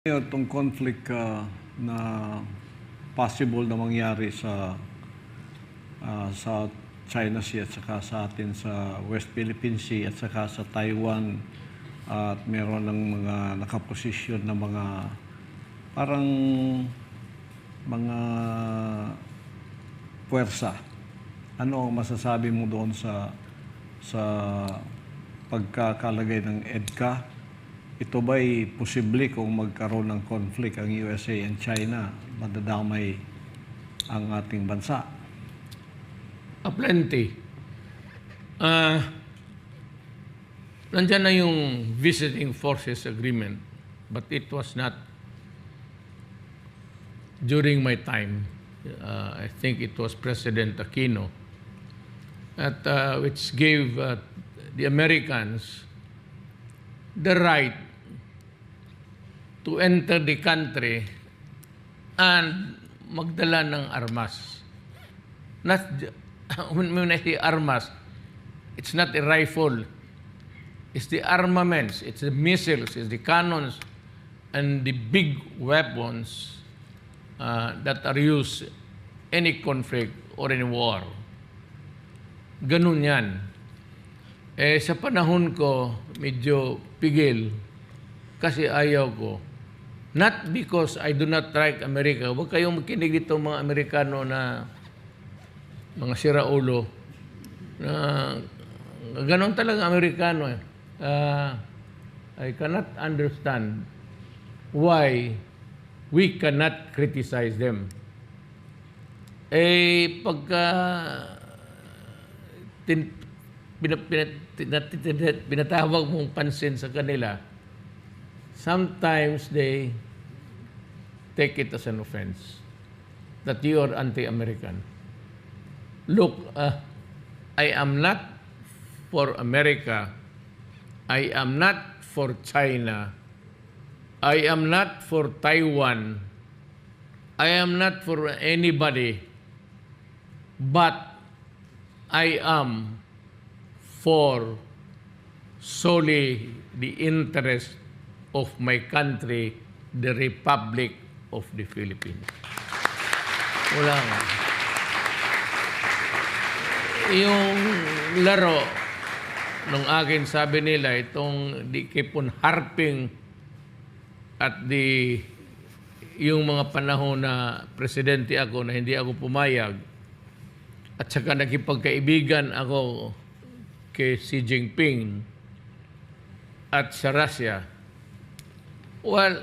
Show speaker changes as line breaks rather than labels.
Itong conflict na possible na mangyari sa China Sea at saka sa atin sa West Philippine Sea at saka sa Taiwan at meron ng mga nakaposisyon na mga parang mga puwersa. Ano ang masasabi mo doon sa pagkakalagay ng EDCA? Ito ba'y posible kung magkaroon ng conflict ang USA and China, madadamay ang ating bansa?
Plenty. Nandyan na yung Visiting Forces Agreement, but it was not during my time. I think it was President Aquino, which gave the Americans the right to enter the country and magdala ng armas. When I say armas, it's not a rifle. It's the armaments, it's the missiles, it's the cannons, and the big weapons that are used any conflict or any war. Ganun yan. Sa panahon ko, medyo pigil kasi ayaw ko. Not because I do not like America. Huwag kayong makinig dito mga Amerikano na mga siraulo na ganon talaga Amerikano. I cannot understand why we cannot criticize them. Pagka pinatawag mong pansin sa kanila, sometimes they take it as an offense that you are anti-American. Look, I am not for America. I am not for China. I am not for Taiwan. I am not for anybody. But I am for solely the interest of my country, the Republic of the Philippines. Wala nga. Yung laro nung akin sabi nila, itong di keep on harping at yung mga panahon na presidente ako na hindi ako pumayag at saka nakipagkaibigan ako kay Xi Jinping at sa Russia. Well,